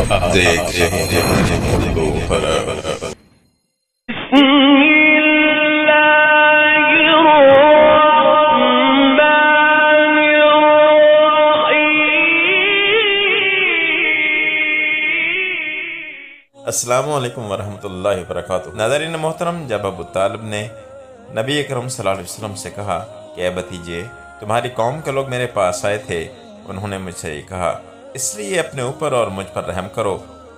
आप देख रहे हैं उर्दू खबर। अस्सलामु अलैकुम वरहमतुल्लाहि वबरकातुहू। नाज़रीन मोहतरम, जब अबू तालिब ने नबी अकरम सल्लल्लाहु अलैहि वसल्लम से कहा कि ए भतीजे, तुम्हारी कौम के लोग मेरे पास आए थे, उन्होंने मुझसे ये कहा, इसलिए अपने ऊपर और मुझ पर रहम करो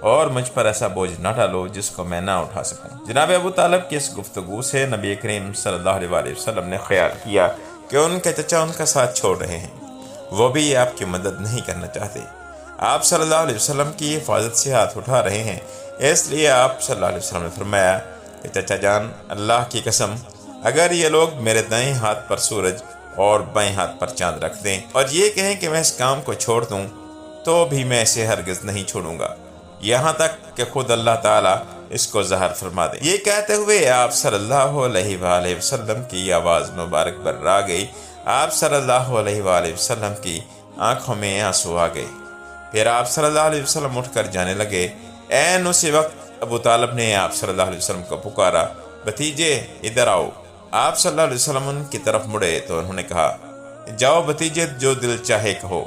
और मुझ पर ऐसा बोझ न डालो जिसको मैं ना उठा सकूं। जनाब अबू तालिब की इस गुफ्तगू से नबी करीम सल्लल्लाहु अलैहि वसल्लम ने ख्याल किया कि उनके चचा उनका साथ छोड़ रहे हैं, वो भी आपकी मदद नहीं करना चाहते। आप सल्लल्लाहु अलैहि वसल्लम की हिफाजत से हाथ उठा रहे हैं, इसलिए आप सल्लल्लाहु अलैहि वसल्लम ने फरमाया कि चचा जान, अल्लाह की कसम, अगर ये लोग मेरे दाएं हाथ पर सूरज और बाएं हाथ पर चांद रख दें और ये कहें कि मैं इस काम को छोड़ दूं, तो भी मैं इसे हरगिज़ नहीं छोड़ूंगा, यहाँ तक कि खुद अल्लाह ताला इसको ज़हर फरमा दे। ये कहते हुए आप सल्लल्लाहु अलैहि वसल्लम की आवाज़ मुबारक बर्रा गई। आप सल्लल्लाहु अलैहि वसल्लम की आंखों में आंसू आ गए। फिर आप सल्लल्लाहु अलैहि वसल्लम उठकर जाने लगे। ऐन उसी वक्त अबू तालिब ने आप सल्लल्लाहु अलैहि वसल्लम को पुकारा, भतीजे इधर आओ। आप सल्लल्लाहु अलैहि वसल्लम उनकी तरफ मुड़े तो उन्होंने कहा, जाओ भतीजे, जो दिल चाहे कहो,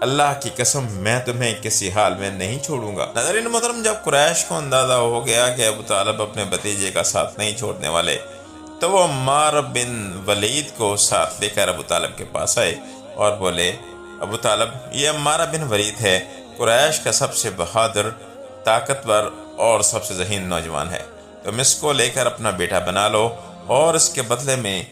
अल्लाह की कसम मैं तुम्हें किसी हाल में नहीं छोड़ूंगा। नाज़रीन मोहतरम, जब कुरैश को अंदाजा हो गया कि अबू तालिब अपने भतीजे का साथ नहीं छोड़ने वाले, तो वो अम्मार बिन वलीद को साथ लेकर अबू तालिब के पास आए और बोले, अबू तालिब, ये अम्मार बिन वलीद है, कुरैश का सबसे बहादुर, ताकतवर और सबसे ज़हीन नौजवान है। तुम इसको लेकर अपना बेटा बना लो और इसके बदले में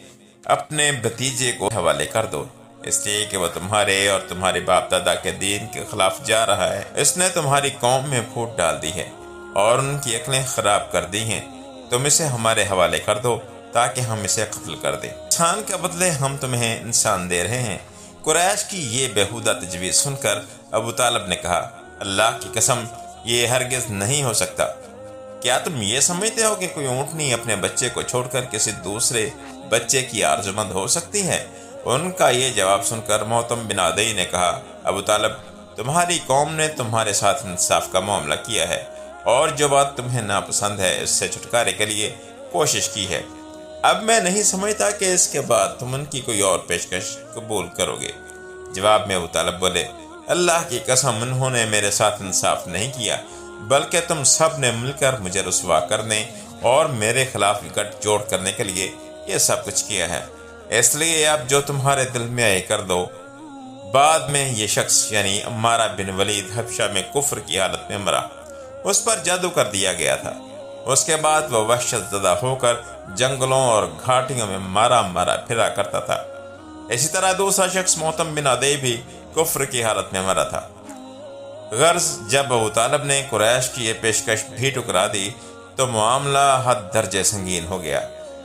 अपने भतीजे को हवाले कर दो, इसलिए कि वह तुम्हारे और तुम्हारे बाप दादा के दीन के खिलाफ जा रहा है। इसने तुम्हारी कौम में फूट डाल दी है और उनकी अक्लें खराब कर दी हैं। तुम इसे हमारे हवाले कर दो ताकि हम इसे कत्ल कर दें। इंसान के बदले हम तुम्हें इंसान दे रहे हैं। कुरैश की ये बेहुदा तजवीज़ सुनकर अबू तालिब ने कहा, अल्लाह की कसम, ये हरगिज़ नहीं हो सकता। क्या तुम ये समझते हो कि कोई ऊँटनी अपने बच्चे को छोड़कर किसी दूसरे बच्चे की आरजुमंद हो सकती है? उनका ये जवाब सुनकर मोहतम बिन अदई ने कहा, अबू तालिब, तुम्हारी कौम ने तुम्हारे साथ इंसाफ का मामला किया है और जो बात तुम्हें नापसंद है उससे छुटकारे के लिए कोशिश की है। अब मैं नहीं समझता कि इसके बाद तुम उनकी कोई और पेशकश कबूल करोगे। जवाब में अबू तालिब बोले, अल्लाह की कसम, उन्होंने मेरे साथ इंसाफ नहीं किया, बल्कि तुम सब ने मिलकर मुझे रुसवा करने और मेरे खिलाफ गठजोड़ करने के लिए ये सब कुछ किया है। इसलिए अब जो तुम्हारे दिल में आए कर दो। बाद में ये शख्स यानी अम्मार बिन वलीद हबशा में कुफ्र की हालत में मरा, उस पर जादू कर दिया गया था। उसके बाद वह वहशत ज़दा होकर जंगलों और घाटियों में मारा मारा फिरा करता था। इसी तरह दूसरा शख्स मोहतम बिन अदई भी कुफ्र की हालत में मरा था। गर्ज जब अबू तालिब ने कुरैश की ये पेशकश भी ठुकरा दी तो मामला हद दर्जे संगीन हो गया।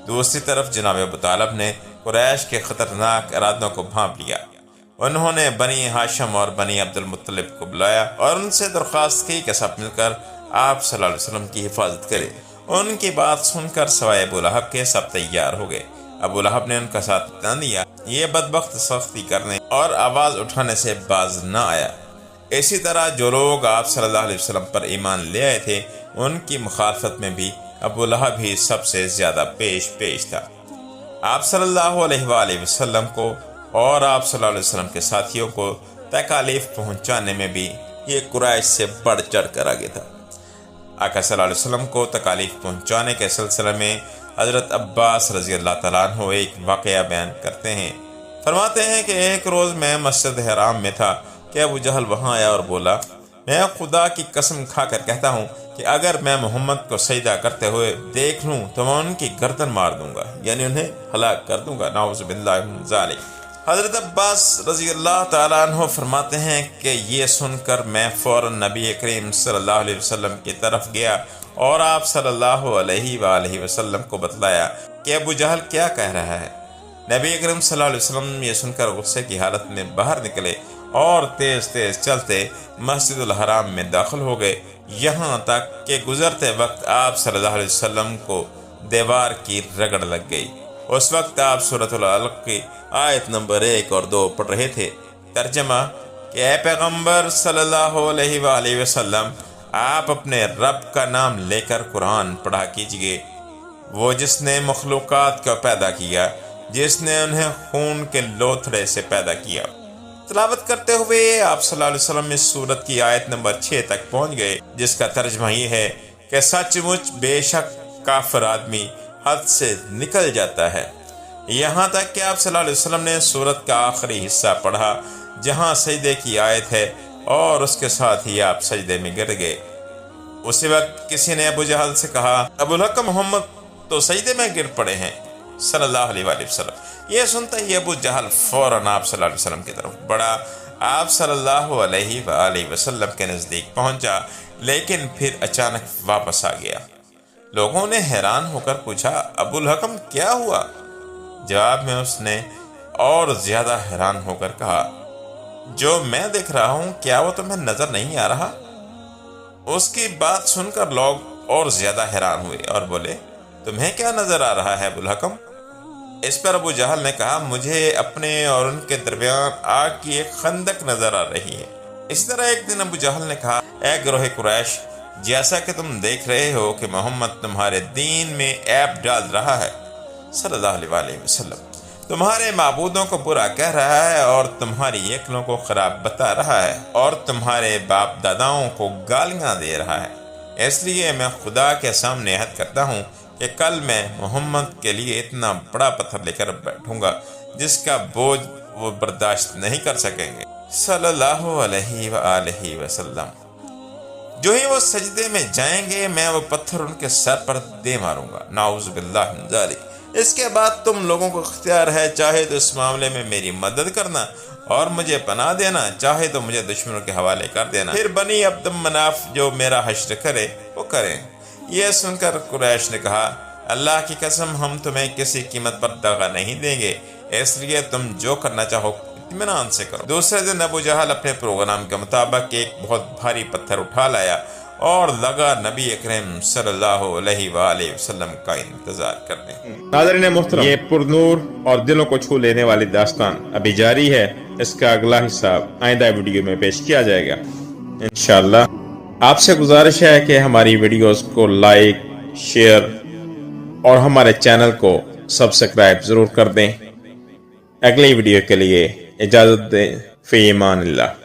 दूसरी तरफ जनाब अबू तालिब ने कुरैश के खतरनाक इरादों को भांप लिया। उन्होंने बनी हाशिम और बनी अब्दुल मुत्तलिब को बुलाया और उनसे दरख्वास्त की कि सब मिलकर आप सल्लल्लाहु अलैहि वसल्लम की हिफाजत करें। उनकी बात सुनकर सवाए अबू लहब के सब तैयार हो गए। अबू लहब ने उनका साथ न दिया। ये बदबख्त सख्ती करने और आवाज़ उठाने से बाज न आया। इसी तरह जो लोग आप सल्लल्लाहु अलैहि वसल्लम पर ईमान ले आए थे, उनकी मुखालफत में भी अबू लहब ही सबसे ज़्यादा पेश था। आप सल्लल्लाहु अलैहि वसल्लम को और आप सल्लल्लाहु अलैहि वसल्लम के साथियों को तकालीफ पहुँचाने में भी ये कुरैश से बढ़ चढ़ कर आगे था। आका सल्लल्लाहु अलैहि वसल्लम को तकालीफ पहुँचाने के सिलसिले में हज़रत अब्बास रज़ी अल्लाह तआला अन्हु एक वाक़या बयान करते हैं। फरमाते हैं कि एक रोज़ मैं मस्जिद हराम में था कि अबू जहल वहाँ आया और बोला, मैं खुदा की कसम खाकर कहता हूँ कि अगर मैं मोहम्मद को सजदा करते हुए देख लूँ तो मैं उनकी गर्दन मार दूंगा, यानी उन्हें हलाक कर दूंगा। नाउज़ु बिल्लाहि मिन ज़ालिक। हज़रत अब्बास रज़ी अल्लाह तआला अन्हु फरमाते हैं कि ये सुनकर मैं फ़ौरन नबी करीम सल्लल्लाहु अलैहि वसल्लम की तरफ गया और आप सल्लल्लाहु अलैहि वसल्लम को बतलाया कि अबू जहल क्या कह रहा है। नबी करीम सल्लल्लाहु अलैहि वसल्लम ये सुनकर गुस्से की हालत में बाहर निकले और तेज़ तेज़ चलते मस्जिदुल हराम में दाखिल हो गए, यहाँ तक कि गुजरते वक्त आप सल्लल्लाहु अलैहि वसल्लम को दीवार की रगड़ लग गई। उस वक्त आप सूरतुल अलक़ की आयत नंबर 1 और 2 पढ़ रहे थे। तर्जमा کہ اے پیغمبر صلی اللہ علیہ وآلہ وسلم، آپ اپنے رب کا نام لے کر قرآن پڑھا کیجئے، وہ جس نے مخلوقات کو پیدا کیا، جس نے انہیں خون کے لوتھڑے سے پیدا کیا۔ تلاوت کرتے ہوئے آپ صلی اللہ علیہ وسلم اس سورت کی آیت نمبر 6 تک پہنچ گئے، جس کا ترجمہ یہ ہے کہ سچ مچ بے شک کافر آدمی حد سے نکل جاتا ہے، یہاں تک کہ آپ صلی اللہ علیہ وسلم نے سورت کا آخری حصہ پڑھا جہاں سجدے کی آیت ہے، اور اس کے ساتھ ہی آپ سجدے میں گر گئے۔ اسی وقت کسی نے ابو جہل سے کہا، ابو الحکم محمد تو سجدے میں گر پڑے ہیں صلی اللہ علیہ وآلہ وسلم۔ یہ سنتا ہی ابو جہل فوراً آپ صلی اللہ علیہ وسلم کی طرف بڑھا، آپ صلی اللہ علیہ وآلہ وسلم کے نزدیک پہنچا، لیکن پھر اچانک واپس آ گیا۔ لوگوں نے حیران ہو کر پوچھا، ابو الحکم کیا ہوا؟ جواب میں اس نے اور زیادہ حیران ہو کر کہا، جو میں دیکھ رہا ہوں کیا وہ تمہیں نظر نہیں آ رہا؟ اس کی بات سن کر لوگ اور زیادہ حیران ہوئے اور بولے، تمہیں کیا نظر آ رہا ہے ابو الحکم؟ اس پر ابو جہل نے کہا، مجھے اپنے اور ان کے درمیان آگ کی ایک خندق نظر آ رہی ہے۔ اسی طرح ایک دن ابو جہل نے کہا، اے گروہ قریش، جیسا کہ تم دیکھ رہے ہو کہ محمد تمہارے دین میں عیب ڈال رہا ہے صلی اللہ علیہ وآلہ وسلم، تمہارے معبودوں کو برا کہہ رہا ہے اور تمہاری عقلوں کو خراب بتا رہا ہے اور تمہارے باپ داداؤں کو گالیاں دے رہا ہے۔ اس لیے میں خدا کے سامنے عہد کرتا ہوں کہ کل میں محمد کے لیے اتنا بڑا پتھر لے کر بیٹھوں گا جس کا بوجھ وہ برداشت نہیں کر سکیں گے صلی اللہ علیہ وآلہ وسلم۔ جو ہی وہ سجدے میں جائیں گے میں وہ پتھر ان کے سر پر دے ماروں گا، نعوذ باللہ من ذالک۔ اس کے بعد تم لوگوں کو اختیار ہے، چاہے تو اس معاملے میں میری مدد کرنا اور مجھے پناہ دینا، چاہے تو مجھے دشمنوں کے حوالے کر دینا، پھر بنی عبد مناف جو میرا حشر کرے وہ کریں۔ یہ سن کر قریش نے کہا، اللہ کی قسم ہم تمہیں کسی قیمت پر دغا نہیں دیں گے، اس لیے تم جو کرنا چاہو اطمینان سے کرو۔ دوسرے دن ابو جہل اپنے پروگرام کے مطابق ایک بہت بھاری پتھر اٹھا لایا اور لگا نبی اکرم صلی اللہ علیہ وآلہ وسلم کا انتظار کرنے۔ ناظرین محترم، یہ پرنور اور دلوں کو چھو لینے والی داستان ابھی جاری ہے، اس کا اگلا حصہ آئندہ ویڈیو میں پیش کیا جائے گا انشاءاللہ۔ آپ سے گزارش ہے کہ ہماری ویڈیوز کو لائک، شیئر اور ہمارے چینل کو سبسکرائب ضرور کر دیں۔ اگلی ویڈیو کے لیے اجازت دیں، فی امان اللہ۔